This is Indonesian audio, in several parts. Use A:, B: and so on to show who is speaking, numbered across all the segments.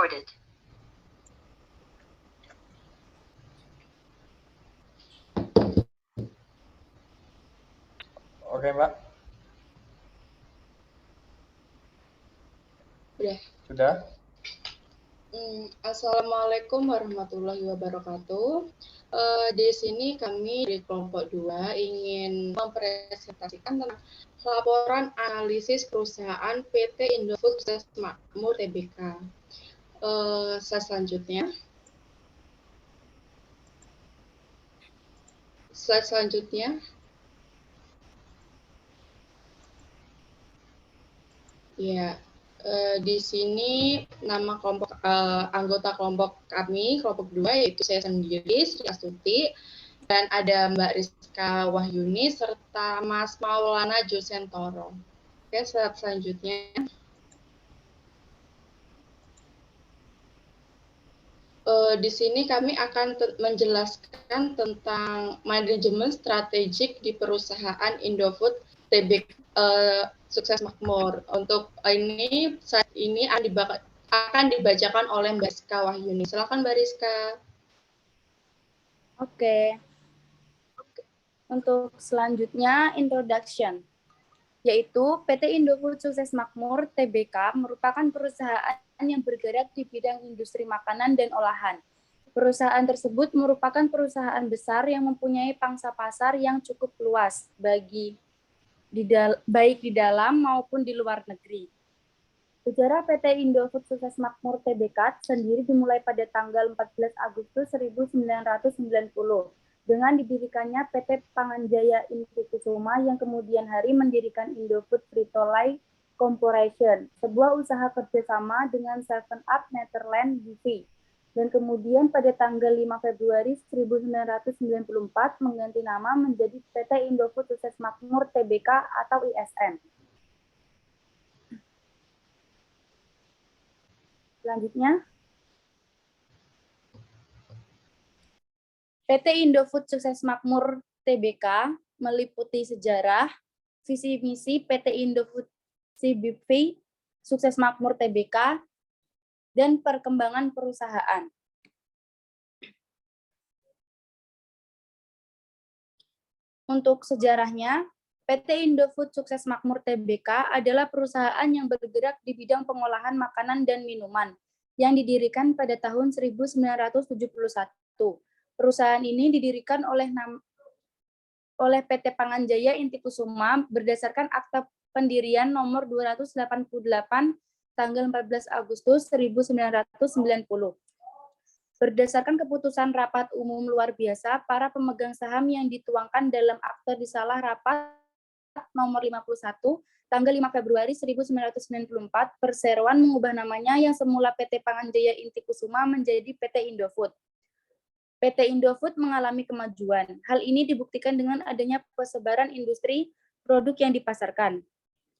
A: recorded.
B: Oke, Mbak. Sudah?
C: Assalamualaikum warahmatullahi wabarakatuh. Di sini kami di kelompok 2 ingin mempresentasikan tentang laporan analisis perusahaan PT Indofood Sukses Makmur Tbk. Slide selanjutnya. Ya. Di sini nama kelompok anggota kelompok kami, kelompok 2, yaitu saya sendiri, Sri Astuti, dan ada Mbak Rizka Wahyuni, serta Mas Maulana Josentoro. Oke, slide selanjutnya. Di sini kami akan menjelaskan tentang manajemen strategik di perusahaan Indofood Tbk Sukses Makmur. Untuk ini saat ini akan dibacakan oleh Mbak Rizka Wahyuni. Silakan Mbak Rizka.
D: Oke. Untuk selanjutnya introduction, yaitu PT Indofood Sukses Makmur Tbk merupakan perusahaan yang bergerak di bidang industri makanan dan olahan. Perusahaan tersebut merupakan perusahaan besar yang mempunyai pangsa pasar yang cukup luas baik di dalam maupun di luar negeri. Sejarah PT Indofood Sukses Makmur Tbk sendiri dimulai pada tanggal 14 Agustus 1990 dengan didirikannya PT Panganjaya Intikusuma yang kemudian hari mendirikan Indofood Frito-Lay Corporation, sebuah usaha kerjasama dengan 7up Netherlands BV. Dan kemudian pada tanggal 5 Februari 1994 mengganti nama menjadi PT Indofood Sukses Makmur Tbk atau ISM. Selanjutnya, PT Indofood Sukses Makmur Tbk meliputi sejarah, visi misi PT Indofood CBV Sukses Makmur Tbk, dan perkembangan perusahaan. Untuk sejarahnya, PT Indofood Sukses Makmur Tbk adalah perusahaan yang bergerak di bidang pengolahan makanan dan minuman yang didirikan pada tahun 1971. Perusahaan ini didirikan oleh PT Panganjaya Intikusuma berdasarkan Akta Pendirian nomor 288 tanggal 14 Agustus 1990. Berdasarkan keputusan rapat umum luar biasa, para pemegang saham yang dituangkan dalam akte disalah rapat nomor 51 tanggal 5 Februari 1994, perseroan mengubah namanya yang semula PT Panganjaya Intikusuma menjadi PT Indofood. PT Indofood mengalami kemajuan. Hal ini dibuktikan dengan adanya persebaran industri produk yang dipasarkan.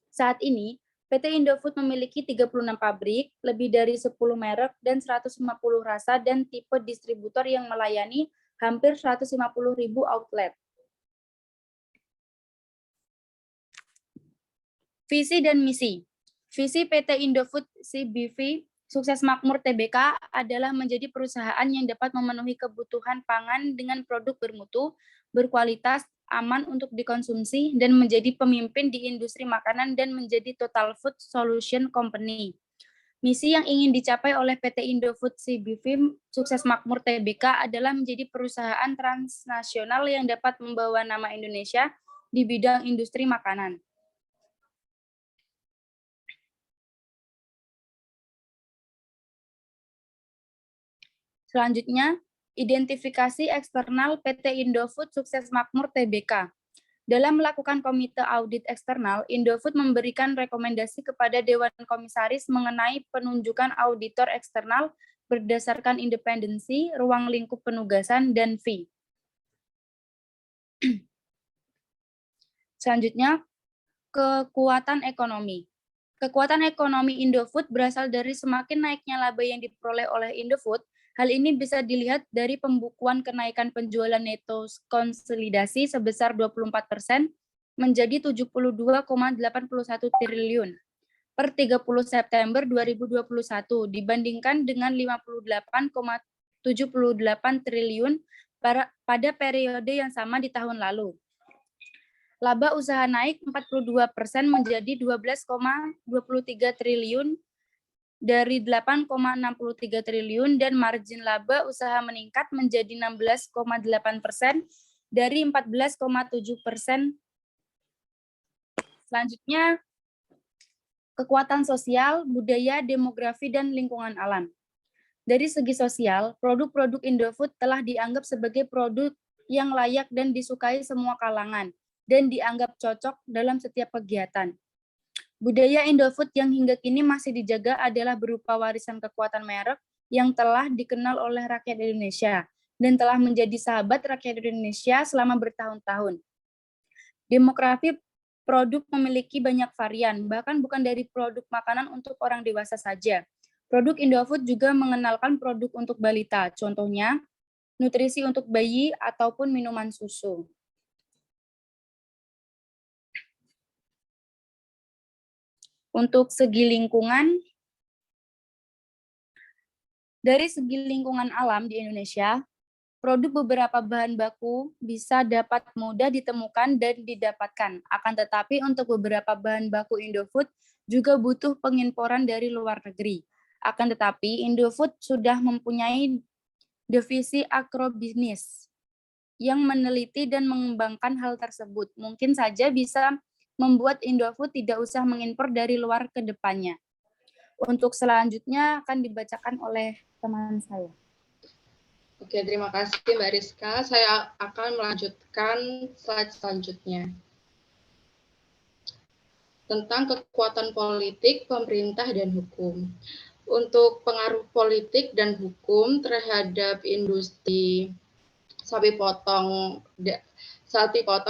D: Saat ini, PT Indofood memiliki 36 pabrik, lebih dari 10 merek, dan 150 rasa dan tipe distributor yang melayani hampir 150.000 outlet. Visi dan misi. Visi PT Indofood CBV Sukses Makmur Tbk adalah menjadi perusahaan yang dapat memenuhi kebutuhan pangan dengan produk bermutu, berkualitas, aman untuk dikonsumsi, dan menjadi pemimpin di industri makanan dan menjadi total food solution company. Misi yang ingin dicapai oleh PT Indofood CBV Sukses Makmur Tbk adalah menjadi perusahaan transnasional yang dapat membawa nama Indonesia di bidang industri makanan. Selanjutnya, identifikasi eksternal PT Indofood Sukses Makmur Tbk. Dalam melakukan komite audit eksternal, Indofood memberikan rekomendasi kepada Dewan Komisaris mengenai penunjukan auditor eksternal berdasarkan independensi, ruang lingkup penugasan, dan fee. Selanjutnya, kekuatan ekonomi. Kekuatan ekonomi Indofood berasal dari semakin naiknya laba yang diperoleh oleh Indofood. Hal ini bisa dilihat dari pembukuan kenaikan penjualan neto konsolidasi sebesar 24% menjadi 72,81 triliun. per 30 September 2021 dibandingkan dengan 58,78 triliun pada periode yang sama di tahun lalu. Laba usaha naik 42% menjadi 12,23 triliun dari 8,63 triliun dan margin laba usaha meningkat menjadi 16,8% dari 14,7%. Selanjutnya, kekuatan sosial, budaya, demografi, dan lingkungan alam. Dari segi sosial, produk-produk Indofood telah dianggap sebagai produk yang layak dan disukai semua kalangan, dan dianggap cocok dalam setiap kegiatan. Budaya Indofood yang hingga kini masih dijaga adalah berupa warisan kekuatan merek yang telah dikenal oleh rakyat Indonesia, dan telah menjadi sahabat rakyat Indonesia selama bertahun-tahun. Demografi produk memiliki banyak varian, bahkan bukan dari produk makanan untuk orang dewasa saja. Produk Indofood juga mengenalkan produk untuk balita, contohnya nutrisi untuk bayi ataupun minuman susu. Untuk segi lingkungan, dari segi lingkungan alam di Indonesia, produk beberapa bahan baku bisa dapat mudah ditemukan dan didapatkan. Akan tetapi untuk beberapa bahan baku Indofood juga butuh pengimporan dari luar negeri. Akan tetapi Indofood sudah mempunyai divisi agrobisnis yang meneliti dan mengembangkan hal tersebut. Mungkin saja bisa membuat Indofood tidak usah mengimpor dari luar ke depannya. Untuk selanjutnya akan dibacakan oleh teman saya.
C: Oke, terima kasih Mbak Rizka. Saya akan melanjutkan slide selanjutnya. Tentang kekuatan politik, pemerintah, dan hukum. Untuk pengaruh politik dan hukum terhadap industri sapi potong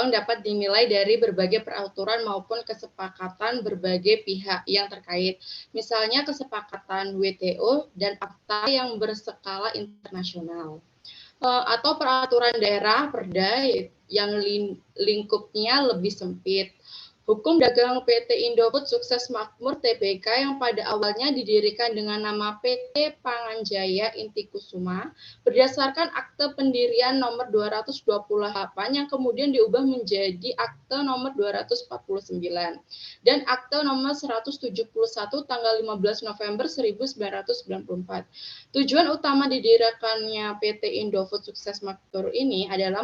C: dapat dinilai dari berbagai peraturan maupun kesepakatan berbagai pihak yang terkait. Misalnya kesepakatan WTO dan akta yang berskala internasional. Atau peraturan daerah perda yang lingkupnya lebih sempit. Hukum dagang PT Indofood Sukses Makmur Tbk yang pada awalnya didirikan dengan nama PT Panganjaya Inti Kusuma berdasarkan akte pendirian nomor 228 yang kemudian diubah menjadi akte nomor 249 dan akte nomor 171 tanggal 15 November 1994. Tujuan utama didirikannya PT Indofood Sukses Makmur ini adalah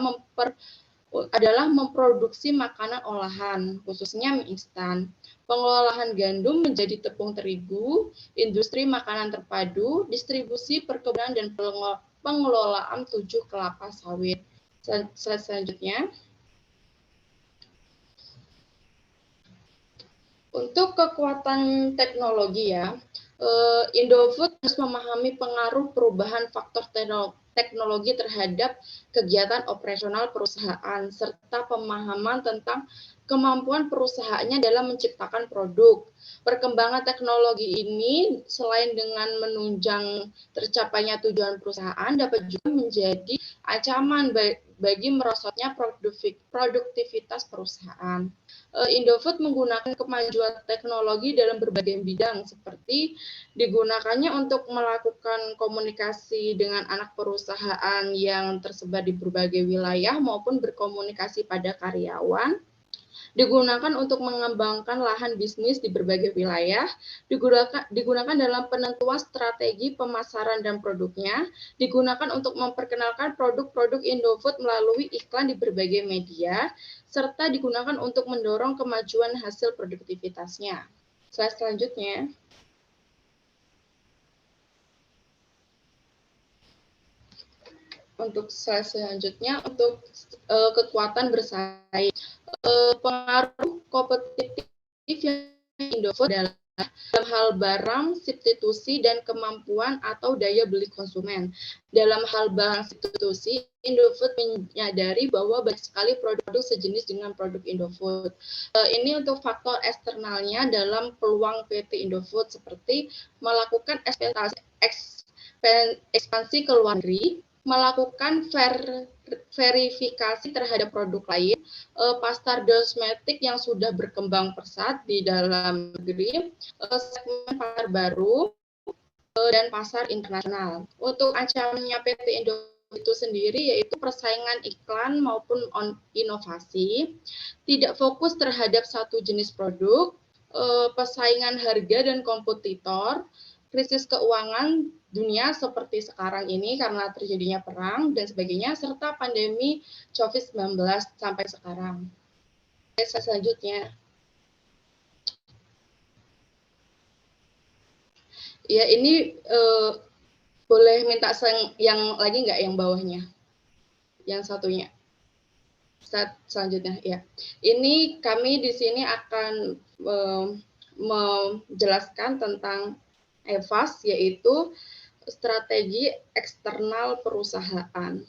C: memproduksi makanan olahan, khususnya mie instan, pengolahan gandum menjadi tepung terigu, industri makanan terpadu, distribusi perkebunan dan pengelolaan 7 kelapa sawit. Selanjutnya, untuk kekuatan teknologi ya, Indofood harus memahami pengaruh perubahan faktor teknologi terhadap kegiatan operasional perusahaan, serta pemahaman tentang kemampuan perusahaannya dalam menciptakan produk. Perkembangan teknologi ini selain dengan menunjang tercapainya tujuan perusahaan, dapat juga menjadi ancaman bagi merosotnya produktivitas perusahaan. Indofood menggunakan kemajuan teknologi dalam berbagai bidang, seperti digunakannya untuk melakukan komunikasi dengan anak perusahaan yang tersebar di berbagai wilayah maupun berkomunikasi pada karyawan, digunakan untuk mengembangkan lahan bisnis di berbagai wilayah, digunakan dalam penentuan strategi pemasaran dan produknya, digunakan untuk memperkenalkan produk-produk Indofood melalui iklan di berbagai media, serta digunakan untuk mendorong kemajuan hasil produktivitasnya. Slide selanjutnya. Untuk slide selanjutnya, untuk kekuatan bersaing. Pengaruh kompetitif yang Indofood adalah dalam hal barang, substitusi, dan kemampuan atau daya beli konsumen. Dalam hal barang substitusi, Indofood menyadari bahwa banyak sekali produk sejenis dengan produk Indofood. Ini untuk faktor eksternalnya dalam peluang PT Indofood seperti melakukan ekspansi ke luar negeri, melakukan verifikasi terhadap produk lain, pasar kosmetik yang sudah berkembang pesat di dalam negeri, segmen pasar baru, dan pasar internasional. Untuk ancamannya PT Indofood itu sendiri yaitu persaingan iklan maupun inovasi, tidak fokus terhadap satu jenis produk, persaingan harga dan kompetitor, krisis keuangan dunia seperti sekarang ini karena terjadinya perang dan sebagainya, serta pandemi COVID-19 sampai sekarang. Selanjutnya. Ya, ini boleh minta yang lagi nggak yang bawahnya? Yang satunya. Selanjutnya, ya. Ini kami di sini akan menjelaskan tentang EVAS, yaitu strategi eksternal perusahaan.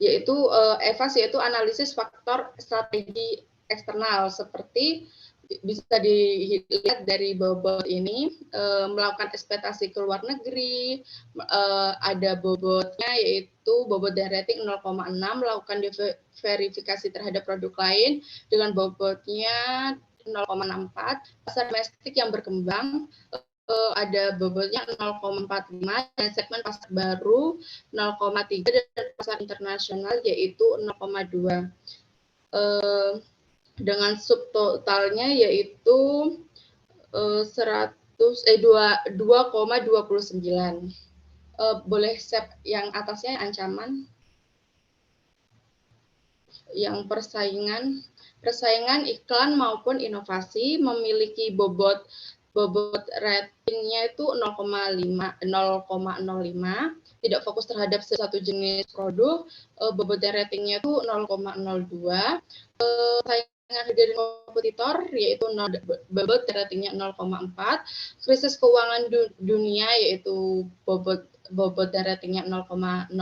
C: Yaitu EVAS yaitu analisis faktor strategi eksternal, seperti bisa dilihat dari bobot ini, melakukan ekspektasi ke luar negeri, ada bobotnya yaitu bobot dan rating 0,6, melakukan verifikasi terhadap produk lain dengan bobotnya 0,64, pasar domestik yang berkembang ada bobotnya 0,45 dan segmen pasar baru 0,3 dan pasar internasional yaitu 0,2. Dengan subtotalnya yaitu 2,29. Boleh save yang atasnya ancaman. Yang persaingan iklan maupun inovasi memiliki bobot ratingnya itu 0,05, tidak fokus terhadap satu jenis produk, bobot ratingnya itu 0,02, persaingan harga dan kompetitor yaitu bobot ratingnya 0,4, krisis keuangan dunia yaitu bobot ratingnya 0,05,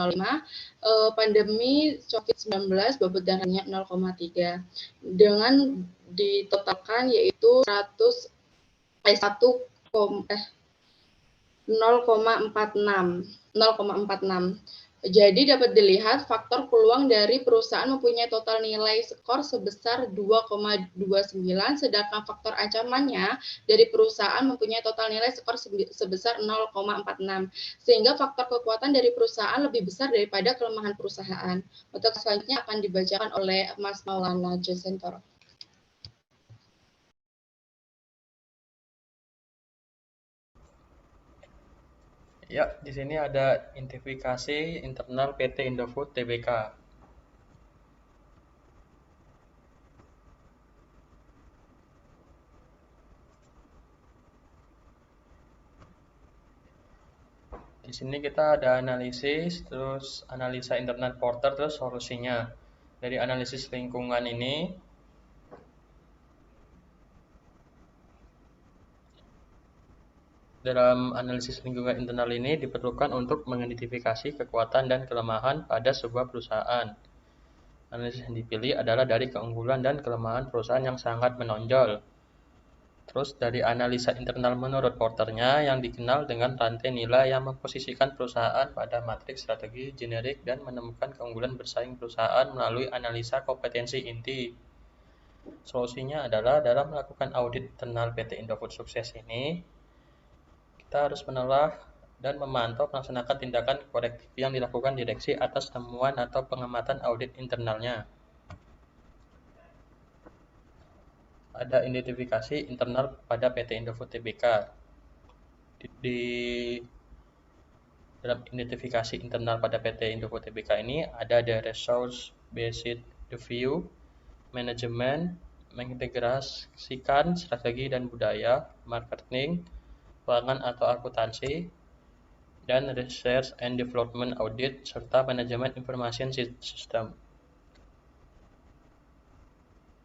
C: pandemi COVID-19 bobot darahnya 0,3, dengan ditotalkan yaitu 0,46. Jadi dapat dilihat faktor peluang dari perusahaan mempunyai total nilai skor sebesar 2,29, sedangkan faktor ancamannya dari perusahaan mempunyai total nilai skor sebesar 0,46. Sehingga faktor kekuatan dari perusahaan lebih besar daripada kelemahan perusahaan. Untuk selanjutnya akan dibacakan oleh Mas Maulana Josentoro.
A: Ya, di sini ada identifikasi internal PT Indofood Tbk. Di sini kita ada analisis, terus analisa internal porter, terus solusinya. Dari analisis lingkungan ini, dalam analisis lingkungan internal ini diperlukan untuk mengidentifikasi kekuatan dan kelemahan pada sebuah perusahaan. Analisis yang dipilih adalah dari keunggulan dan kelemahan perusahaan yang sangat menonjol. Terus dari analisa internal menurut porternya yang dikenal dengan rantai nilai yang memposisikan perusahaan pada matriks strategi generik dan menemukan keunggulan bersaing perusahaan melalui analisa kompetensi inti. Solusinya adalah dalam melakukan audit internal PT Indofood Sukses ini, kita harus menelaah dan memantau melaksanakan tindakan korektif yang dilakukan direksi atas temuan atau pengamatan audit internalnya. Ada identifikasi internal pada PT Indofood Tbk. Di dalam identifikasi internal pada PT Indofood Tbk ini ada the resource based review, manajemen, mengintegrasikan strategi dan budaya, marketing, keuangan atau akuntansi, dan research and development audit, serta manajemen information system.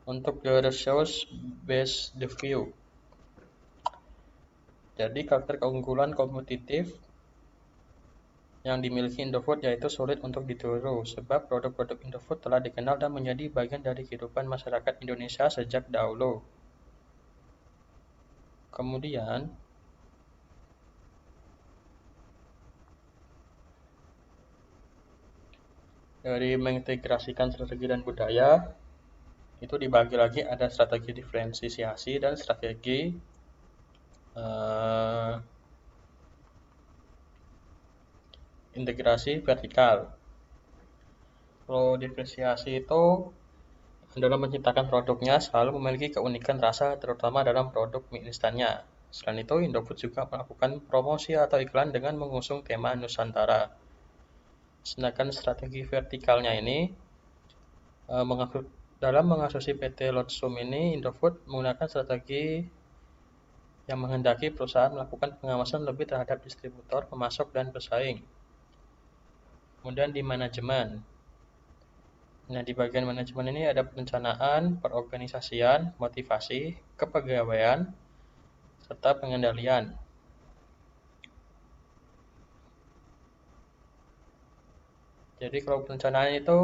A: Untuk the resource based review, jadi karakter keunggulan kompetitif yang dimiliki Indofood yaitu sulit untuk ditiru, sebab produk-produk Indofood telah dikenal dan menjadi bagian dari kehidupan masyarakat Indonesia sejak dahulu. Kemudian, Dari mengintegrasikan strategi dan budaya, itu dibagi lagi ada strategi diferensiasi dan strategi integrasi vertikal. Kalau diferensiasi itu dalam menciptakan produknya selalu memiliki keunikan rasa, terutama dalam produk mie instannya. Selain itu, Indofood juga melakukan promosi atau iklan dengan mengusung tema Nusantara. Sedangkan strategi vertikalnya ini, dalam mengasusi PT Lotsum ini, Indofood menggunakan strategi yang menghendaki perusahaan melakukan pengawasan lebih terhadap distributor, pemasok, dan pesaing. Kemudian di manajemen. Nah, di bagian manajemen ini ada perencanaan, perorganisasian, motivasi, kepegawaian, serta pengendalian. Jadi kalau perencanaan itu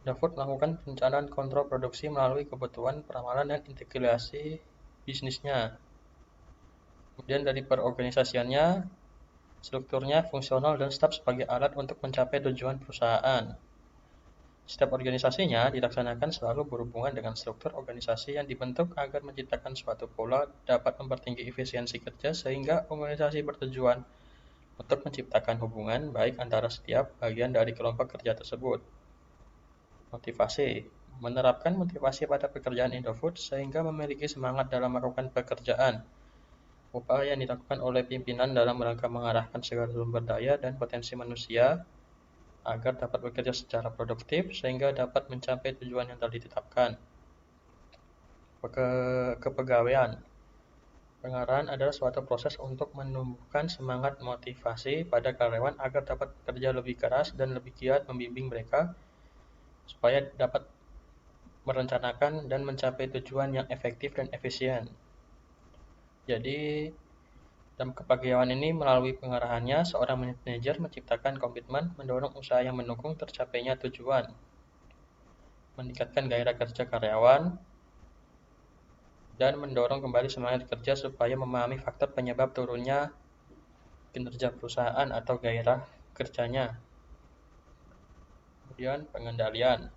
A: Indofood melakukan perencanaan kontrol produksi melalui kebutuhan, peramalan, dan integrasi bisnisnya. Kemudian dari perorganisasiannya, strukturnya fungsional dan staf sebagai alat untuk mencapai tujuan perusahaan. Setiap organisasinya dilaksanakan selalu berhubungan dengan struktur organisasi yang dibentuk agar menciptakan suatu pola dapat mempertinggi efisiensi kerja sehingga organisasi bertujuan untuk menciptakan hubungan baik antara setiap bagian dari kelompok kerja tersebut. Motivasi. Menerapkan motivasi pada pekerjaan Indofood sehingga memiliki semangat dalam melakukan pekerjaan. Upaya yang dilakukan oleh pimpinan dalam rangka mengarahkan segala sumber daya dan potensi manusia agar dapat bekerja secara produktif sehingga dapat mencapai tujuan yang telah ditetapkan. Kepegawaian. Pengarahan adalah suatu proses untuk menumbuhkan semangat motivasi pada karyawan agar dapat bekerja lebih keras dan lebih giat membimbing mereka supaya dapat merencanakan dan mencapai tujuan yang efektif dan efisien. Jadi, dalam kepegawaian ini melalui pengarahannya, seorang manajer menciptakan komitmen, mendorong usaha yang mendukung tercapainya tujuan, meningkatkan gairah kerja karyawan, dan mendorong kembali semangat kerja supaya memahami faktor penyebab turunnya kinerja perusahaan atau gairah kerjanya. Kemudian pengendalian.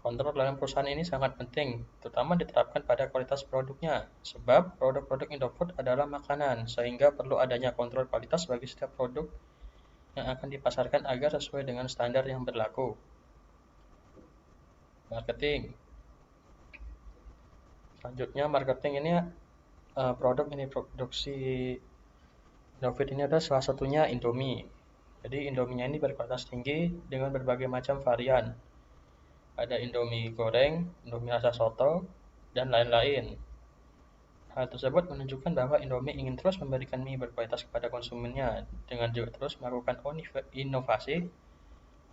A: Kontrol dalam perusahaan ini sangat penting, terutama diterapkan pada kualitas produknya, sebab produk-produk Indofood adalah makanan, sehingga perlu adanya kontrol kualitas bagi setiap produk yang akan dipasarkan agar sesuai dengan standar yang berlaku. Marketing. Selanjutnya, marketing ini produk yang diproduksi Indofood ini adalah salah satunya Indomie. Jadi Indominya ini berkualitas tinggi dengan berbagai macam varian. Ada Indomie goreng, Indomie rasa soto, dan lain-lain. Hal tersebut menunjukkan bahwa Indomie ingin terus memberikan mie berkualitas kepada konsumennya dengan juga terus melakukan inovasi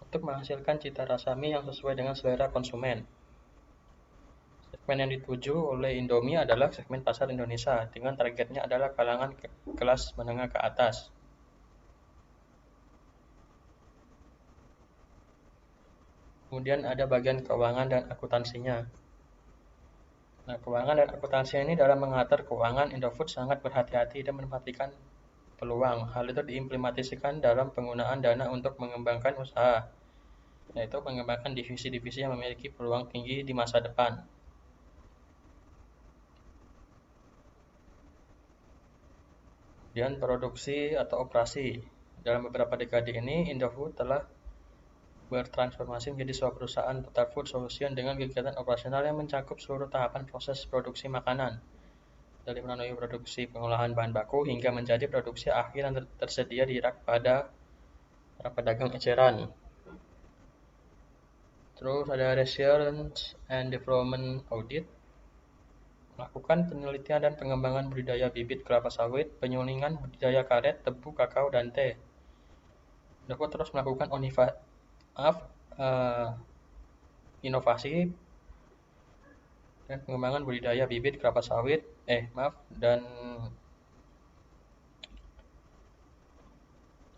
A: untuk menghasilkan cita rasa mie yang sesuai dengan selera konsumen. Segmen yang dituju oleh Indomie adalah segmen pasar Indonesia, dengan targetnya adalah kalangan kelas menengah ke atas. Kemudian ada bagian keuangan dan akuntansinya. Nah, keuangan dan akuntansi ini dalam mengatur keuangan, Indofood sangat berhati-hati dan menempatkan peluang. Hal itu diimplementasikan dalam penggunaan dana untuk mengembangkan usaha, yaitu mengembangkan divisi-divisi yang memiliki peluang tinggi di masa depan. Kemudian produksi atau operasi. Dalam beberapa dekade ini, Indofood telah bertransformasi menjadi sebuah perusahaan total food solution dengan kegiatan operasional yang mencakup seluruh tahapan proses produksi makanan, dari melalui produksi pengolahan bahan baku hingga menjadi produksi akhir yang tersedia di rak pada para pedagang eceran. Terus ada research and development audit, melakukan penelitian dan pengembangan budidaya bibit kelapa sawit, penyulingan budidaya karet, tebu, kakao, dan teh. Indofood terus melakukan inovasi dan pengembangan budidaya bibit kelapa sawit dan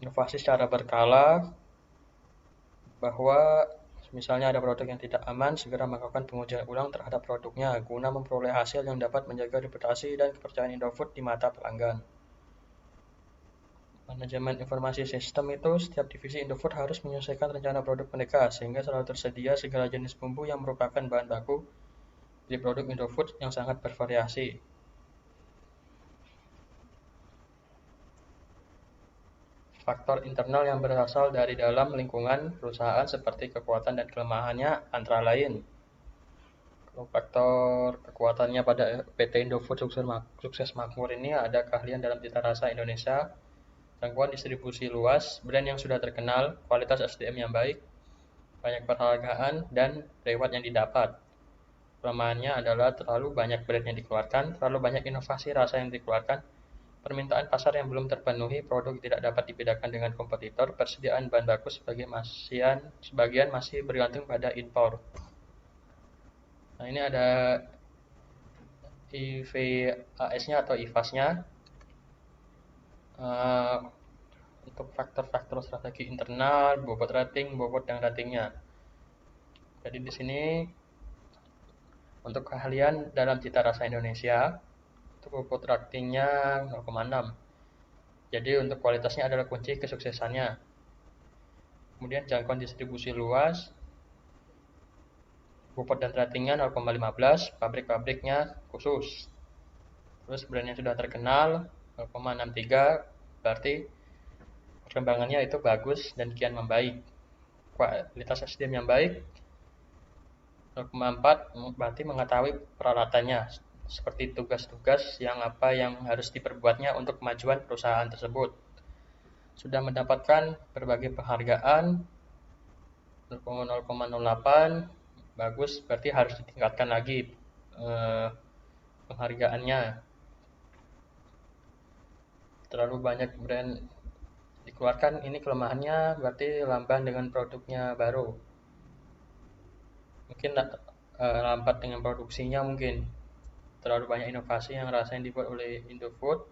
A: inovasi secara berkala, bahwa misalnya ada produk yang tidak aman, segera melakukan pengujian ulang terhadap produknya guna memperoleh hasil yang dapat menjaga reputasi dan kepercayaan Indofood di mata pelanggan. Manajemen informasi sistem itu setiap divisi Indofood harus menyelesaikan rencana produk mereka sehingga selalu tersedia segala jenis bumbu yang merupakan bahan baku di produk Indofood yang sangat bervariasi. Faktor internal yang berasal dari dalam lingkungan perusahaan seperti kekuatan dan kelemahannya antara lain. Faktor kekuatannya pada PT Indofood Sukses Makmur ini ada keahlian dalam cita rasa Indonesia, jangkauan distribusi luas, brand yang sudah terkenal, kualitas SDM yang baik, banyak penghargaan, dan reward yang didapat. Kelemahannya adalah terlalu banyak brand yang dikeluarkan, terlalu banyak inovasi rasa yang dikeluarkan, permintaan pasar yang belum terpenuhi, produk tidak dapat dibedakan dengan kompetitor, persediaan bahan baku sebagian masih bergantung pada impor. Nah, ini ada IVAS-nya atau IVAS-nya. Untuk faktor-faktor strategi internal, bobot rating, bobot dan ratingnya. Jadi di sini untuk keahlian dalam cita rasa Indonesia, itu bobot ratingnya 0,6. Jadi untuk kualitasnya adalah kunci kesuksesannya. Kemudian jangkauan distribusi luas, bobot dan ratingnya 0,15, pabrik-pabriknya khusus. Terus brandnya sudah terkenal 0,63, berarti perkembangannya itu bagus dan kian membaik. Kualitas SDM yang baik 0,4 berarti mengetahui peralatannya seperti tugas-tugas yang harus diperbuatnya untuk kemajuan perusahaan tersebut. Sudah mendapatkan berbagai penghargaan 0,08 bagus, berarti harus ditingkatkan lagi penghargaannya. Terlalu banyak brand dikeluarkan, ini kelemahannya, berarti lamban dengan produknya baru. Mungkin lambat dengan produksinya, mungkin terlalu banyak inovasi yang rasanya dibuat oleh Indofood.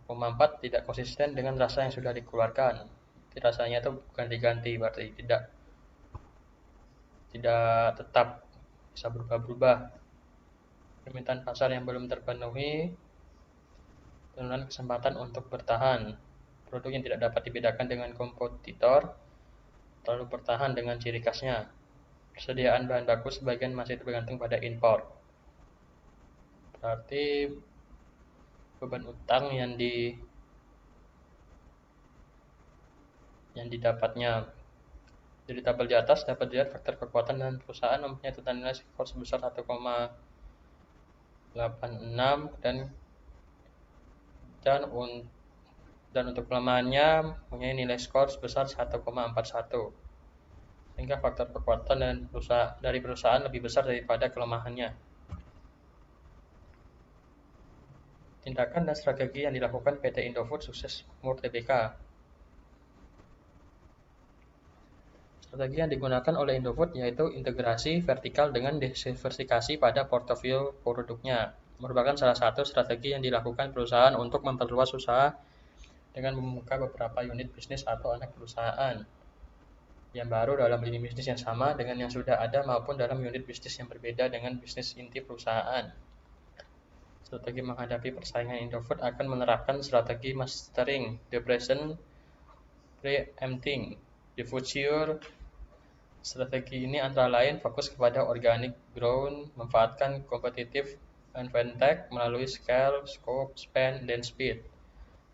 A: 0,4 tidak konsisten dengan rasa yang sudah dikeluarkan. Jadi rasanya itu ganti-ganti, berarti tidak tetap, bisa berubah-ubah. Permintaan pasar yang belum terpenuhi, penurunan kesempatan untuk bertahan. Produk yang tidak dapat dibedakan dengan kompetitor, terlalu bertahan dengan ciri khasnya. Persediaan bahan baku sebagian masih tergantung pada impor. Berarti beban utang yang didapatnya. Jadi tabel di atas dapat dilihat faktor kekuatan dan perusahaan mempunyai total nilai skor sebesar 1,86 dan untuk kelemahannya mempunyai nilai skor sebesar 1,41. Sehingga faktor kekuatan dari perusahaan lebih besar daripada kelemahannya. Tindakan dan strategi yang dilakukan PT Indofood Sukses Makmur Tbk. Strategi yang digunakan oleh Indofood yaitu integrasi vertikal dengan diversifikasi pada portofolio produknya. Merupakan salah satu strategi yang dilakukan perusahaan untuk memperluas usaha dengan membuka beberapa unit bisnis atau anak perusahaan yang baru dalam lini bisnis yang sama dengan yang sudah ada maupun dalam unit bisnis yang berbeda dengan bisnis inti perusahaan. Strategi menghadapi persaingan Indofood akan menerapkan strategi mastering, depression, preempting, diffusion. Strategi ini antara lain fokus kepada organic growth, memanfaatkan competitive advantage melalui scale, scope, spend, dan speed.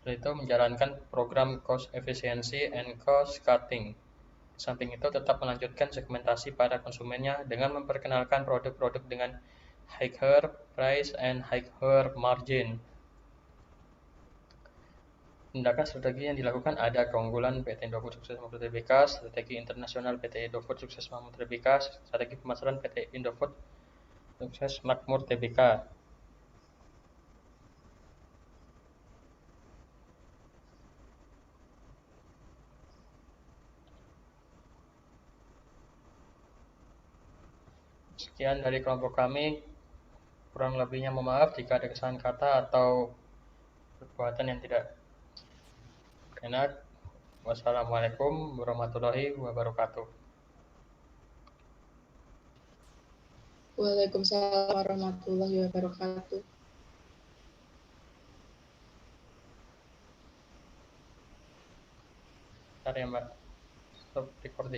A: Setelah itu menjalankan program cost efficiency and cost cutting. Samping itu tetap melanjutkan segmentasi pada konsumennya dengan memperkenalkan produk-produk dengan higher price and higher margin. Tindakan strategi yang dilakukan ada keunggulan PT Indofood Sukses Makmur Tbk, strategi internasional PT Indofood Sukses Makmur Tbk, strategi pemasaran PT Indofood Sukses Makmur Tbk. Sekian dari kelompok kami. Kurang lebihnya mohon maaf jika ada kesalahan kata atau perbuatan yang tidak enak. Wassalamualaikum warahmatullahi wabarakatuh.
C: Waalaikumsalam warahmatullahi wabarakatuh.
A: Bentar ya Mbak, stop recording.